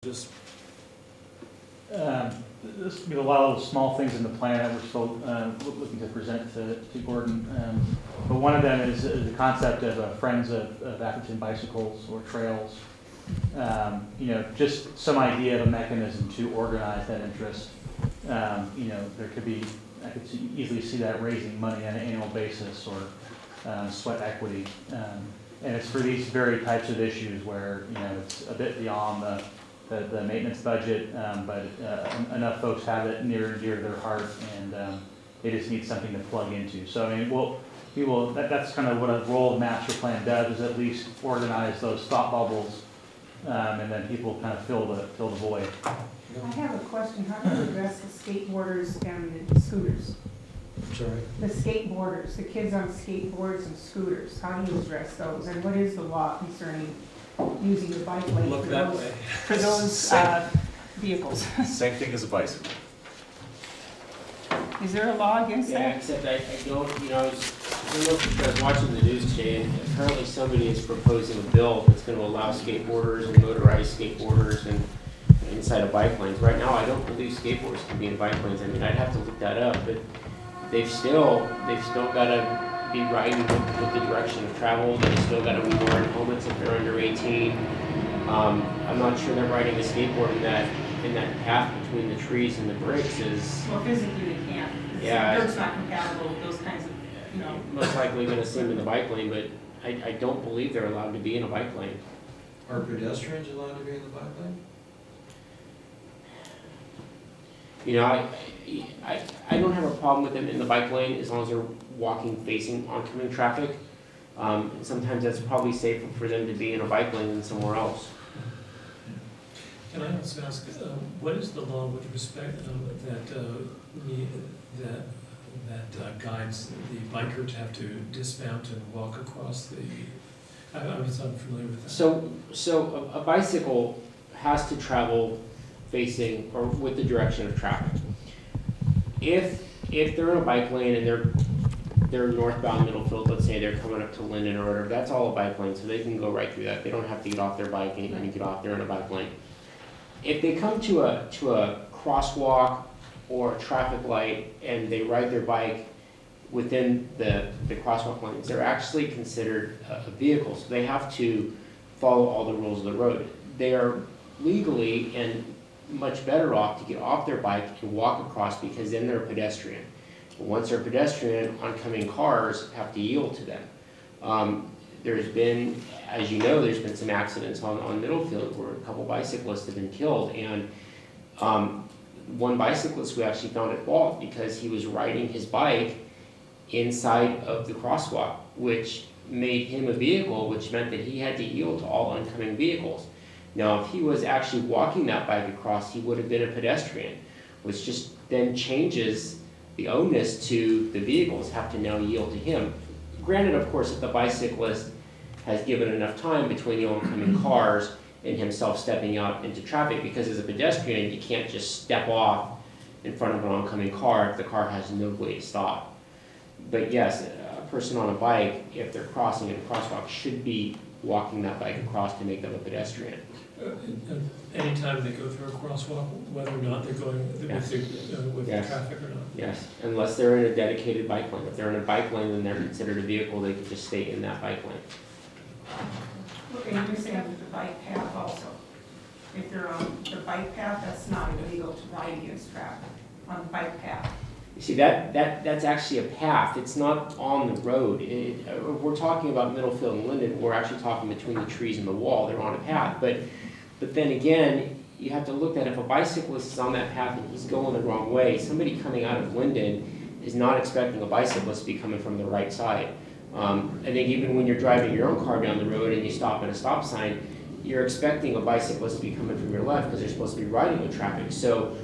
Just There's a lot of small things in the plan that we're still looking to present to Gordon. But one of them is the concept of Friends of Atherton bicycles or trails. Just some idea of a mechanism to organize that interest. There could be, I could easily see that raising money on an annual basis or sweat equity. And it's for these very types of issues where, it's a bit beyond the maintenance budget, but enough folks have it near and dear to their heart, and they just need something to plug into. So I mean, that's kind of what a role of master plan does, is at least organize those thought bubbles, and then people kind of fill the void. I have a question. How do you address the skateboarders and the scooters? I'm sorry. The skateboarders, the kids on skateboards and scooters, how do you address those? And what is the law concerning using the bike lane Look that way. for those vehicles? Same thing as a bicycle. Is there a law against Yeah, that? except I don't, I was watching the news today, and apparently somebody is proposing a bill that's gonna allow skateboarders and motorized skateboarders and inside of bike lanes. Right now, I don't believe skateboards can be in bike lanes. I mean, I'd have to look that up, but they've still gotta be riding with the direction of travel. They've still gotta be wearing helmets if they're under 18. I'm not sure that riding a skateboard in that path between the trees and the bricks is Well, physically they can't. Yeah. Dirt's not compatible with those kinds of, most likely gonna see them in the bike lane, but I don't believe they're allowed to be in a bike lane. Are pedestrians allowed to be in the bike lane? I don't have a problem with them in the bike lane as long as they're walking facing oncoming traffic. And sometimes that's probably safer for them to be in a bike lane than somewhere else. Can I also ask, what is the law with respect that guides the biker to have to dismount and walk across the? I was unfamiliar with that. So a bicycle has to travel facing or with the direction of traffic. If they're in a bike lane and they're northbound Middlefield, let's say they're coming up to Linden or whatever, that's all a bike lane, so they can go right through that. They don't have to get off their bike and get off there in a bike lane. If they come to a crosswalk or a traffic light and they ride their bike within the crosswalk lanes, they're actually considered a vehicle, so they have to follow all the rules of the road. They are legally and much better off to get off their bike and walk across, because then they're a pedestrian. But once they're a pedestrian, oncoming cars have to yield to them. There's been, as you know, there's been some accidents on Middlefield where a couple bicyclists have been killed, and one bicyclist we actually found at fault because he was riding his bike inside of the crosswalk, which made him a vehicle, which meant that he had to yield to all oncoming vehicles. Now, if he was actually walking that bike across, he would have been a pedestrian, which just then changes the onus to the vehicles have to now yield to him. Granted, of course, if the bicyclist has given enough time between the oncoming cars and himself stepping out into traffic, because as a pedestrian, you can't just step off in front of an oncoming car if the car has no way to stop. But yes, a person on a bike, if they're crossing in a crosswalk, should be walking that bike across to make them a pedestrian. Anytime they go through a crosswalk, whether or not they're going Yes. with Yes. the traffic or not. Yes, unless they're in a dedicated bike lane. If they're in a bike lane, then they're considered a vehicle, they can just stay in that bike lane. Okay, you're saying with the bike path also. If they're on the bike path, that's not illegal to ride against traffic on the bike path. You see, that's actually a path, it's not on the road. We're talking about Middlefield and Linden, we're actually talking between the trees and the wall, they're on a path. But then again, you have to look at if a bicyclist is on that path and he's going the wrong way, somebody coming out of Linden is not expecting a bicyclist to be coming from the right side. I think even when you're driving your own car down the road and you stop at a stop sign, you're expecting a bicyclist to be coming from your left because they're supposed to be riding with traffic. So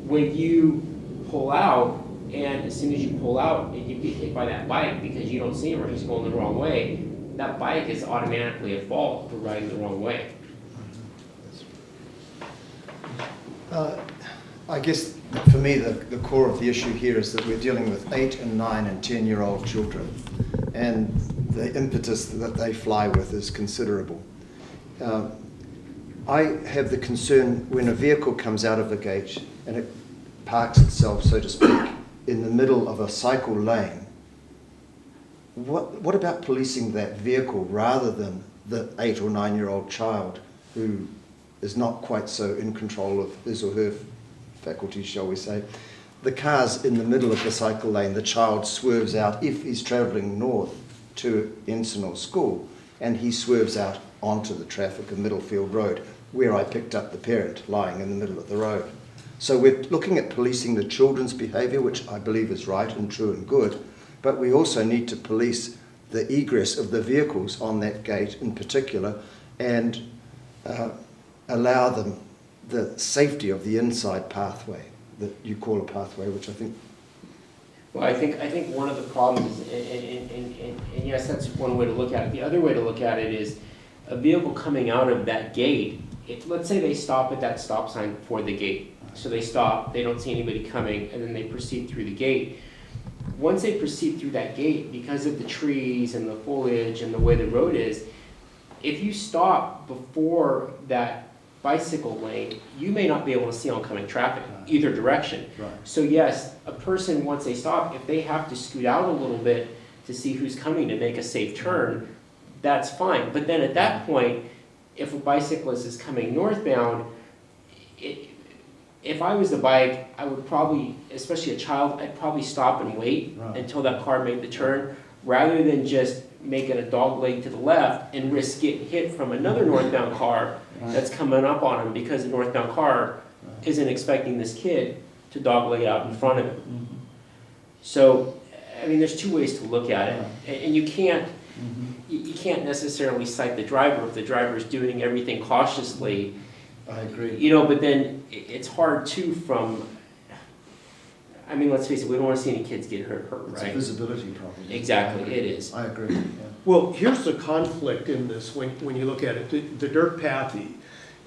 when you pull out, and as soon as you pull out and you get hit by that bike because you don't see him or he's going the wrong way, that bike is automatically at fault for riding the wrong way. I guess for me the core of the issue here is that we're dealing with 8 and 9 and 10-year-old children, and the impetus that they fly with is considerable. I have the concern when a vehicle comes out of the gate and it parks itself, so to speak, in the middle of a cycle lane. What about policing that vehicle rather than the 8 or 9-year-old child who is not quite so in control of his or her faculties, shall we say? The car's in the middle of the cycle lane, the child swerves out if he's travelling north to Ensign or school, and he swerves out onto the traffic of Middlefield Road, where I picked up the parent lying in the middle of the road. So we're looking at policing the children's behaviour, which I believe is right and true and good, but we also need to police the egress of the vehicles on that gate in particular, and allow them the safety of the inside pathway that you call a pathway, which I think... Well, I think one of the problems is, and yes, that's one way to look at it. The other way to look at it is a vehicle coming out of that gate, let's say they stop at that stop sign before the gate. So they stop, they don't see anybody coming, and then they proceed through the gate. Once they proceed through that gate, because of the trees and the foliage and the way the road is, if you stop before that bicycle lane, you may not be able to see oncoming traffic, either direction. Right. So yes, a person, once they stop, if they have to scoot out a little bit to see who's coming to make a safe turn, that's fine. But then at that point, if a bicyclist is coming northbound, if I was the bike, I would probably, especially a child, I'd probably stop and wait until that car made the turn, rather than just making a dog leg to the left and risk getting hit from another northbound car that's coming up on him because the northbound car isn't expecting this kid to dog leg out in front of him. So, I mean, there's two ways to look at it, and you can't necessarily cite the driver if the driver is doing everything cautiously. I agree. You know, but then it's hard too from, I mean, let's face it, we don't want to see any kids get hurt, It's right? a visibility problem. Exactly, it is. I agree, yeah. Well, here's the conflict in this when you look at it. The dirt path,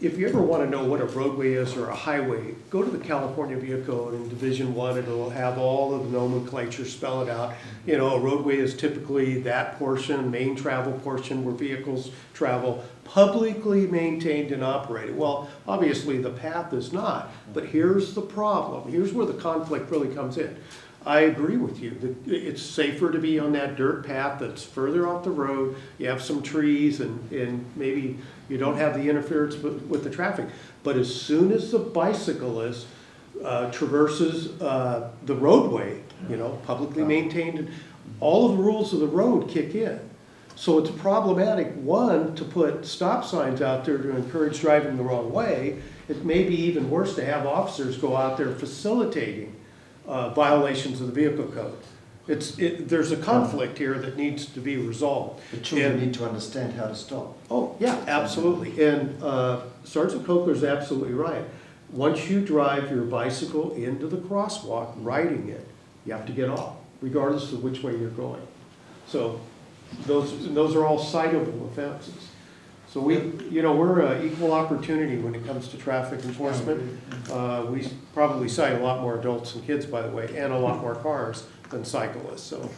if you ever want to know what a roadway is or a highway, go to the California Vehicle Code in Division 1, and it'll have all of the nomenclature, spell it out. You know, a roadway is typically that portion, main travel portion where vehicles travel, publicly maintained and operated. Well, obviously the path is not, but here's the problem. Here's where the conflict really comes in. I agree with you that it's safer to be on that dirt path that's further off the road. You have some trees and maybe you don't have the interference with the traffic. But as soon as the bicyclist traverses the roadway, you know, publicly maintained, all of the rules of the road kick in. So it's problematic, one, to put stop signs out there to encourage driving the wrong way. It may be even worse to have officers go out there facilitating violations of the vehicle code. There's a conflict here that needs to be resolved. The children need to understand how to stop. Oh, yeah, absolutely. And Sergeant Cochler's absolutely right. Once you drive your bicycle into the crosswalk, riding it, you have to get off, regardless of which way you're going. So those are all citable offenses. So we're equal opportunity when it comes to traffic enforcement. We probably cite a lot more adults and kids, by the way, and a lot more cars than cyclists, so.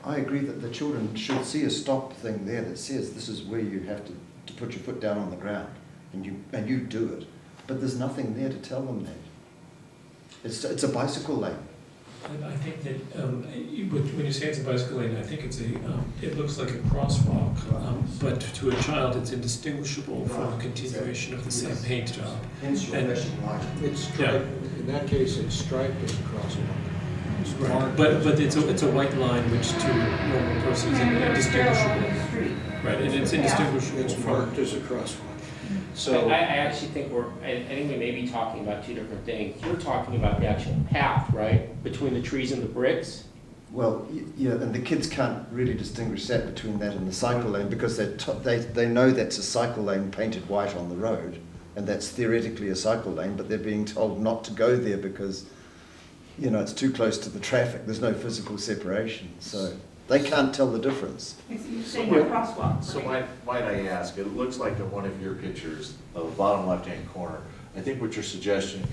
I agree that the children should see a stop thing there that says this is where you have to put your foot down on the ground, and you do it. But there's nothing there to tell them that. It's a bicycle lane. I think that when you say it's a bicycle lane, I think it looks like a crosswalk, but to a child it's indistinguishable from a continuation of the same paint job. Hence your flashing light. It's striped, in that case, it's striped as a crosswalk. It's Right. marked. But it's a white line which to a normal person is indistinguishable. Right, and it's indistinguishable It's from. marked as a crosswalk. I So, actually think I think we may be talking about two different things. You're talking about the actual path, right, between the trees and the bricks? Well, yeah, and the kids can't really distinguish that between that and the cycle lane because they know that's a cycle lane painted white on the road, and that's theoretically a cycle lane, but they're being told not to go there because, you know, it's too close to the traffic. There's no physical separation, so they can't tell the difference. You're saying a crosswalk, So right? might I ask, it looks like in one of your pictures, the bottom left-hand corner, I think what your suggestion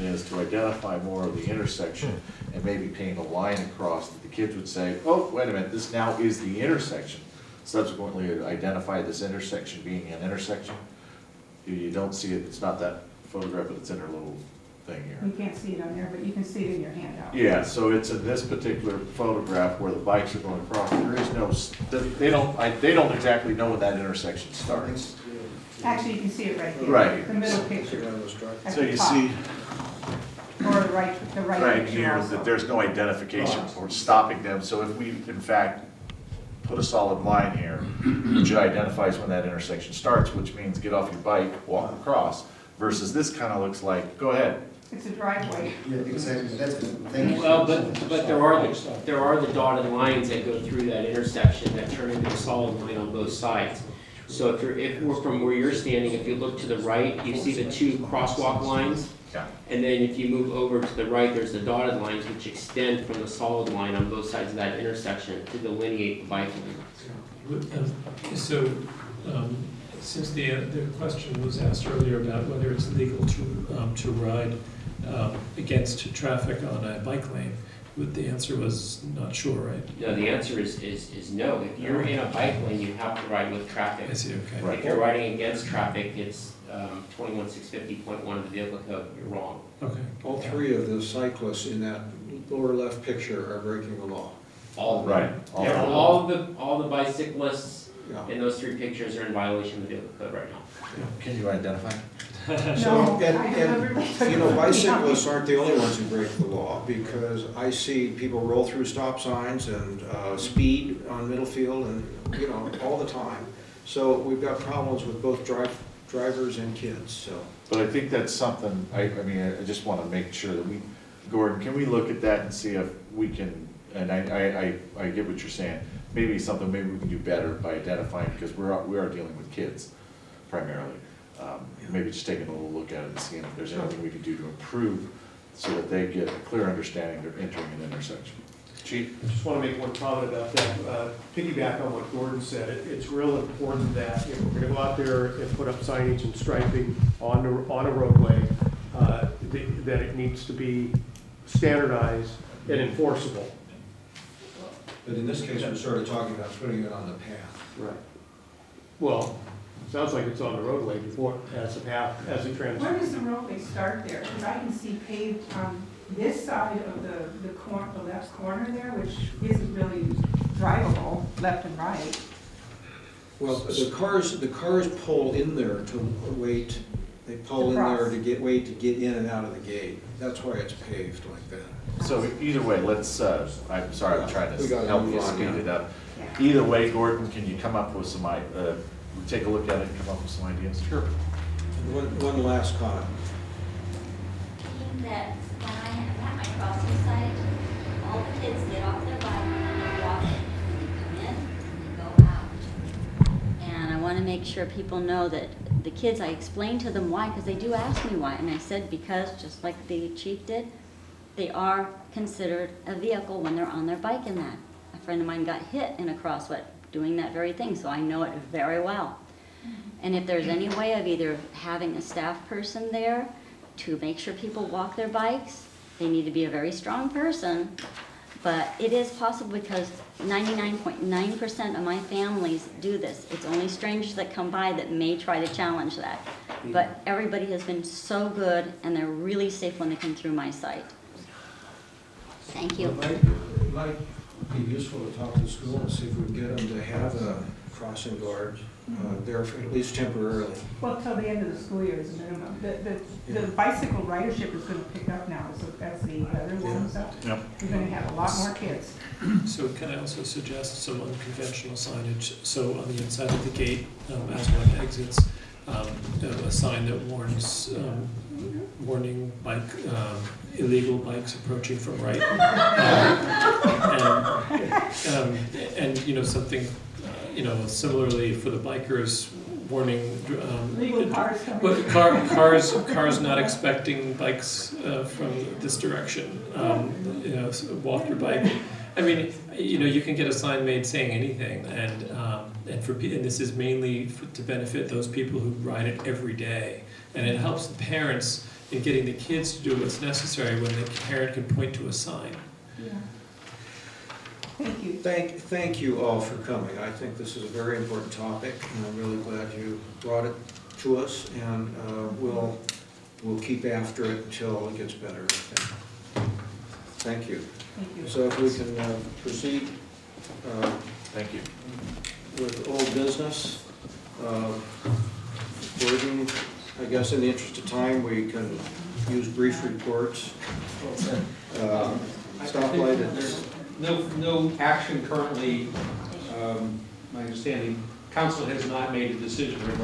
is to identify more of the intersection and maybe paint a line across that the kids would say, oh, wait a minute, this now is the intersection. Subsequently identify this intersection being an intersection. You don't see it, it's not that photograph, but it's in her little thing here. You can't see it on there, but you can see it in your handout. Yeah, so it's in this particular photograph where the bikes are going across, there is no, they don't exactly know when that intersection starts. Actually, you can see it right here. Right. The middle picture. At So the you top. see, Or the right right picture here, also. that there's no identification for stopping them, so if we, in fact, put a solid line here, which identifies when that intersection starts, which means get off your bike, walk across, versus this kind of looks like, go ahead. It's a driveway. Yeah, exactly, that's, thank you. Well, but there are the dotted lines that go through that intersection that turn into a solid line on both sides. So if we're from where you're standing, if you look to the right, you see the two crosswalk lines. Yeah. And then if you move over to the right, there's the dotted lines which extend from the solid line on both sides of that intersection to delineate the bike lane. So, since the question was asked earlier about whether it's legal to ride against traffic on a bike lane, the answer was not sure, right? No, the answer is no. If you're in a bike lane, you have to ride with traffic. I see, okay. Right. If you're riding against traffic, it's 21650.1 of the vehicle code, you're wrong. Okay. All three of the cyclists in that lower left picture are breaking the law. All of them. Right. Yeah, all the bicyclists Yeah. in those three pictures are in violation of the vehicle code right now. Can you identify? So, No, I deliberately took it from bicyclists aren't the only ones who break the law, because I see people roll through stop signs and speed on Middlefield and, all the time. So we've got problems with both drivers and kids, so. But I think that's something, I just want to make sure that Gordon, can we look at that and see if we can, and I get what you're saying, maybe we can do better by identifying, because we are dealing with kids primarily. Maybe just taking a little look at it and seeing if there's anything we can do to improve so that they get a clear understanding they're entering an intersection. Chief? I just want to make one comment about that. Piggyback on what Gordon said, it's real important that if we're going to go out there and put up signage and striping on a roadway, that it needs to be standardized and enforceable. But in this case, we're sort of talking about putting it on the path. Right. Well, sounds like it's on the roadway before, as a path, as a Where transition. does the roadway start there? Because I can see paved on this side of the left corner there, which isn't really drivable, left and right. Well, the cars pull in there to wait, they pull in there to wait to get in and out of the gate. That's why it's paved like that. So either way, let's, I'm sorry, I'm trying We to gotta help move you on, speed yeah. it up. Yeah. Either way, Gordon, can you come up with some, take a look at it and come up with some ideas? Sure. One last comment. Being that when I am at my crossing site, all the kids get off their bike and they walk, they come in and they go out. And I want to make sure people know that the kids, I explained to them why, because they do ask me why. And I said, because just like the chief did, they are considered a vehicle when they're on their bike in that. A friend of mine got hit in a crosswalk doing that very thing, so I know it very well. And if there's any way of either having a staff person there to make sure people walk their bikes, they need to be a very strong person, but it is possible because 99.9% of my families do this. It's only strangers that come by that may try to challenge that. But everybody has been so good and they're really safe when they come through my site. Thank you. It might be useful to talk to the school and see if we can get them to have a crossing guard there for at least temporarily. Well, till the end of the school year is a minimum. The bicycle ridership is going to pick up now, so as the weather warms up. Yep. We're going to have a lot more kids. So can I also suggest some unconventional signage? So on the inside of the gate, as one exits, a sign that warns, warning bike, illegal bikes approaching from right. And something, similarly for the bikers, warning. Legal cars coming. But cars not expecting bikes from this direction. So walk your bike. I mean, you can get a sign made saying anything, and this is mainly to benefit those people who ride it every day, and it helps the parents in getting the kids to do what's necessary when the parent can point to a sign. Yeah. Thank you. Thank you all for coming. I think this is a very important topic, and I'm really glad you brought it to us, and we'll keep after it until it gets better, I think. Thank you. Thank you. So if we can proceed Thank you. with old business. Gordon, I guess in the interest of time, we can use brief reports. Stoplight at There's no action currently. My understanding, council has not made a decision regarding